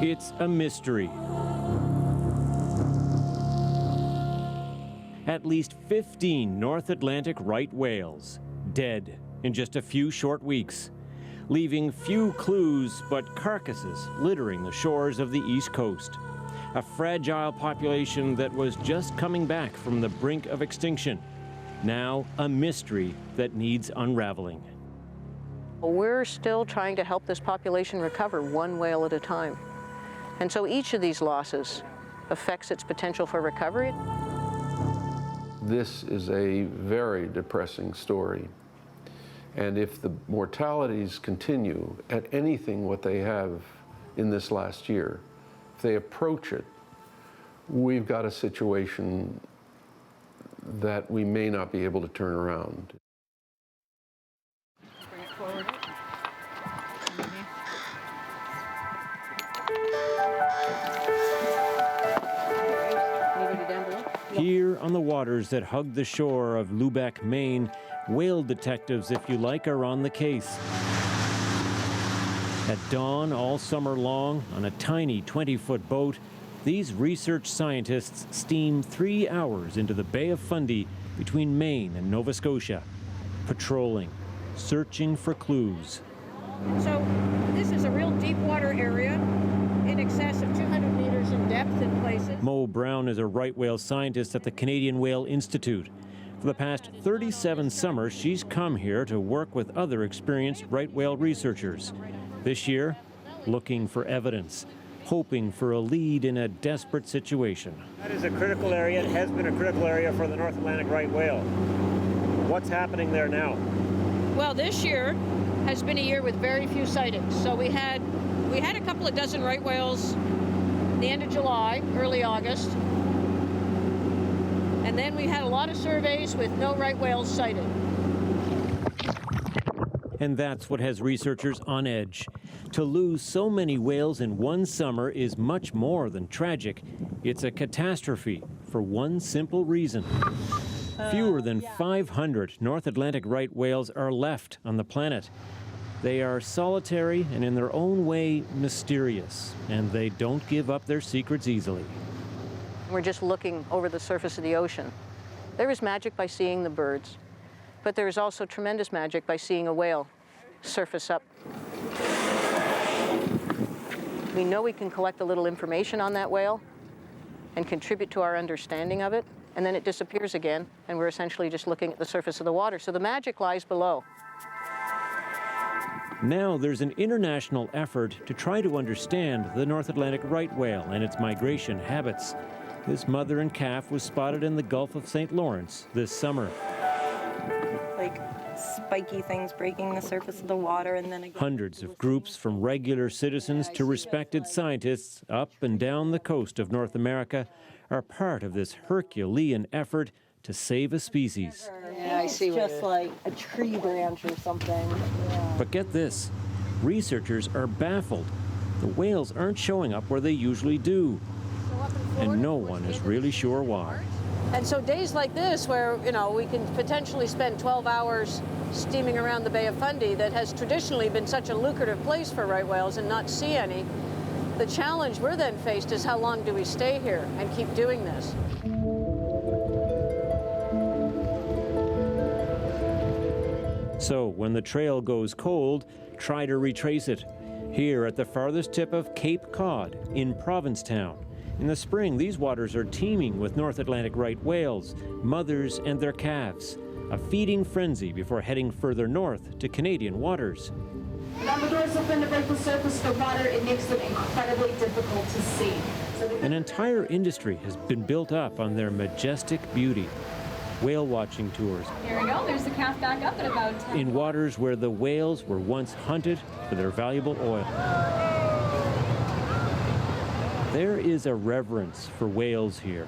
It's a mystery. At least 15 North Atlantic right whales dead in just a few short weeks, leaving few clues but carcasses littering the shores of the East Coast. A fragile population that was just coming back from the brink of extinction. Now a mystery that needs unraveling. We're still trying to help this population recover one whale at a time. And so each of these losses affects its potential for recovery. This is a very depressing story. And if the mortalities continue at anything what they have in this last year, if they approach it, we've got a situation that we may not be able to turn around. Bring it forward. Anybody down below? Here on the waters that hug the shore of Lubec, Maine, whale detectives, if you like, are on the case. At dawn all summer long, on a tiny 20-foot boat, these research scientists steam 3 hours into the Bay of Fundy between Maine and Nova Scotia, patrolling, searching for clues. So this is a real deep water area in excess of 200 meters in depth in places. Mo Brown is a right whale scientist at the Canadian Whale Institute. For the past 37 summers, she's come here to work with other experienced right whale researchers. This year, looking for evidence, hoping for a lead in a desperate situation. That is a critical area. It has been a critical area for the North Atlantic right whale. What's happening there now? Well, this year has been a year with very few sightings. So we had a couple of dozen right whales the end of July, early August. And then we had a lot of surveys with no right whales sighted. And that's what has researchers on edge. To lose so many whales in one summer is much more than tragic. It's a catastrophe for one simple reason. Fewer than 500 North Atlantic right whales are left on the planet. They are solitary and in their own way mysterious, and they don't give up their secrets easily. We're just looking over the surface of the ocean. There is magic by seeing the birds, but there is also tremendous magic by seeing a whale surface up. We know we can collect a little information on that whale and contribute to our understanding of it, and then it disappears again, and we're essentially just looking at the surface of the water. So the magic lies below. Now there's an international effort to try to understand the North Atlantic right whale and its migration habits. This mother and calf was spotted in the Gulf of St. Lawrence this summer. Like spiky things breaking the surface of the water, and then again. Hundreds of groups, from regular citizens to respected scientists up and down the coast of North America, are part of this Herculean effort to save a species. Yeah, I see. It's just like a tree branch or something. Yeah. But get this, researchers are baffled. The whales aren't showing up where they usually do, and no one is really sure why. And so days like this, where we can potentially spend 12 hours steaming around the Bay of Fundy, that has traditionally been such a lucrative place for right whales, and not see any, the challenge we're then faced is how long do we stay here and keep doing this? So when the trail goes cold, try to retrace it. Here at the farthest tip of Cape Cod in Provincetown. In the spring, these waters are teeming with North Atlantic right whales, mothers and their calves. A feeding frenzy before heading further north to Canadian waters. When the doors open to break the surface of the water, it makes them incredibly difficult to see. An entire industry has been built up on their majestic beauty. Whale watching tours. Here we go, there's the calf back up at about 10. In waters where the whales were once hunted for their valuable oil. There is a reverence for whales here.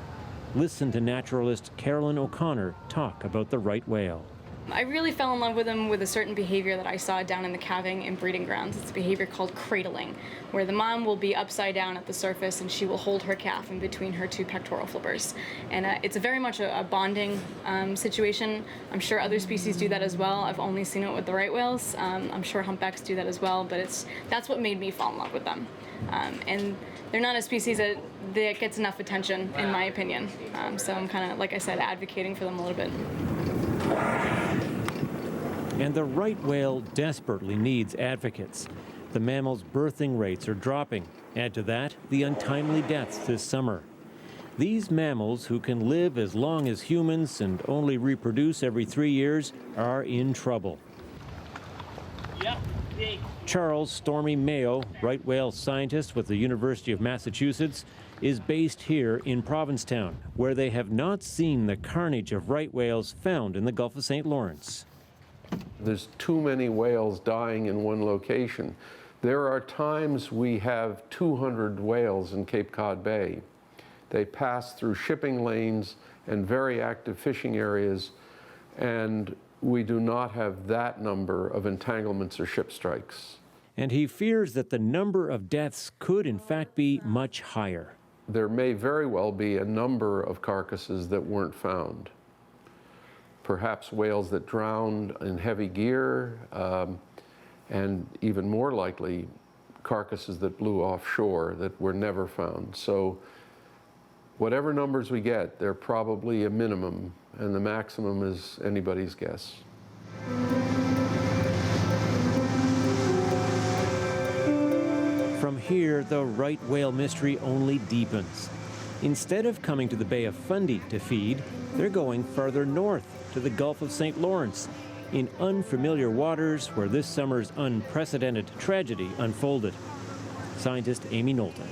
Listen to naturalist Carolyn O'Connor talk about the right whale. I really fell in love with them with a certain behavior that I saw down in the calving and breeding grounds. It's a behavior called cradling, where the mom will be upside down at the surface and she will hold her calf in between her two pectoral flippers. And it's very much a bonding situation. I'm sure other species do that as well. I've only seen it with the right whales. I'm sure humpbacks do that as well, but that's what made me fall in love with them. And they're not a species that gets enough attention, in my opinion. So I'm kind of, like I said, advocating for them a little bit. And the right whale desperately needs advocates. The mammal's birthing rates are dropping. Add to that the untimely deaths this summer. These mammals, who can live as long as humans and only reproduce every 3 years, are in trouble. Charles Stormy Mayo, right whale scientist with the University of Massachusetts, is based here in Provincetown, where they have not seen the carnage of right whales found in the Gulf of St. Lawrence. There's too many whales dying in one location. There are times we have 200 whales in Cape Cod Bay. They pass through shipping lanes and very active fishing areas, and we do not have that number of entanglements or ship strikes. And he fears that the number of deaths could in fact be much higher. There may very well be a number of carcasses that weren't found. Perhaps whales that drowned in heavy gear, and even more likely, carcasses that blew offshore that were never found. So whatever numbers we get, they're probably a minimum, and the maximum is anybody's guess. From here, the right whale mystery only deepens. Instead of coming to the Bay of Fundy to feed, they're going farther north to the Gulf of St. Lawrence, in unfamiliar waters where this summer's unprecedented tragedy unfolded. Scientist Amy Knowlton.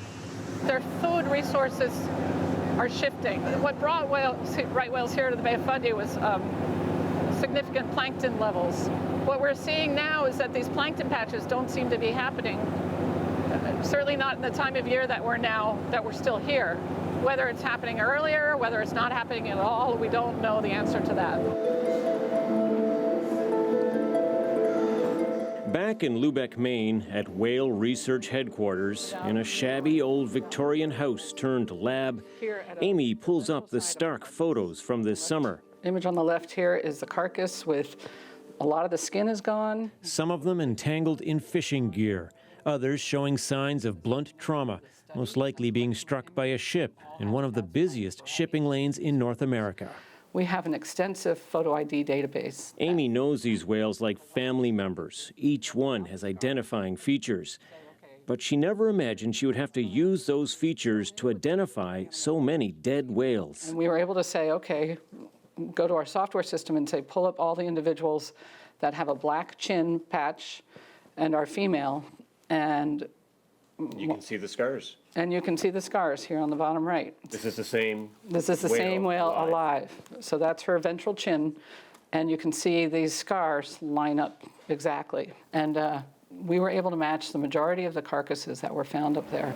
Their food resources are shifting. What brought right whales here to the Bay of Fundy was significant plankton levels. What we're seeing now is that these plankton patches don't seem to be happening, certainly not in the time of year that we're still here. Whether it's happening earlier, whether it's not happening at all, we don't know the answer to that. Back in Lubec, Maine, at Whale Research Headquarters, in a shabby old Victorian house turned lab, Amy pulls up the stark photos from this summer. Image on the left here is the carcass with a lot of the skin is gone. Some of them entangled in fishing gear, others showing signs of blunt trauma, most likely being struck by a ship in one of the busiest shipping lanes in North America. We have an extensive photo ID database. Amy knows these whales like family members. Each one has identifying features. But she never imagined she would have to use those features to identify so many dead whales. And we were able to say, okay, go to our software system and say, pull up all the individuals that have a black chin patch and are female, and you can see the scars. And you can see the scars here on the bottom right. This is the same This is the same whale alive. So that's her ventral chin, and you can see these scars line up exactly. And we were able to match the majority of the carcasses that were found up there.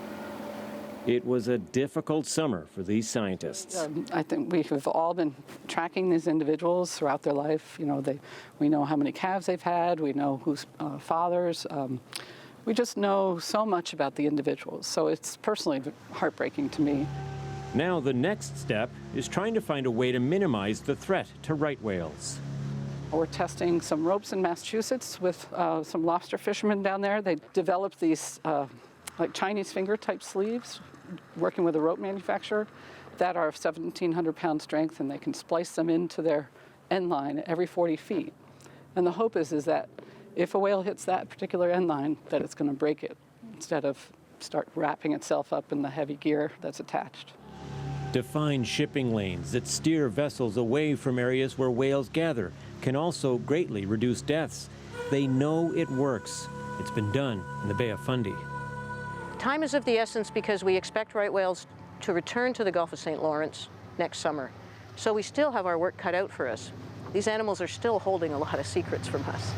It was a difficult summer for these scientists. I think we have all been tracking these individuals throughout their life. You know, we know how many calves they've had. We know who's fathers. We just know so much about the individuals. So it's personally heartbreaking to me. Now the next step is trying to find a way to minimize the threat to right whales. We're testing some ropes in Massachusetts with some lobster fishermen down there. They developed these like Chinese finger type sleeves, working with a rope manufacturer, that are of 1,700 pound strength, and they can splice them into their end line every 40 feet. And the hope is that if a whale hits that particular end line, that it's going to break it instead of start wrapping itself up in the heavy gear that's attached. Defined shipping lanes that steer vessels away from areas where whales gather can also greatly reduce deaths. They know it works. It's been done in the Bay of Fundy. Time is of the essence because we expect right whales to return to the Gulf of St. Lawrence next summer. So we still have our work cut out for us. These animals are still holding a lot of secrets from us.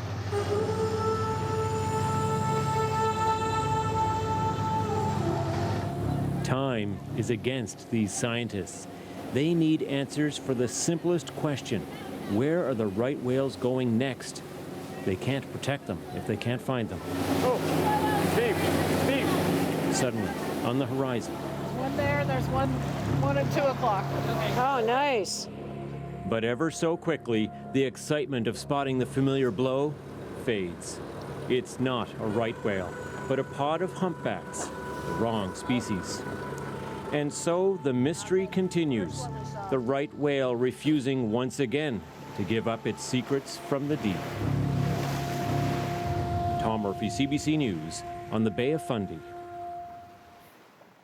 Time is against these scientists. They need answers for the simplest question: where are the right whales going next? They can't protect them if they can't find them. Oh, Steve. Suddenly, on the horizon. There's one there, there's one at 2 o'clock. Oh, nice. But ever so quickly, the excitement of spotting the familiar blow fades. It's not a right whale, but a pod of humpbacks. the wrong species. And so the mystery continues, the right whale refusing once again to give up its secrets from the deep. Tom Murphy, CBC News, on the Bay of Fundy.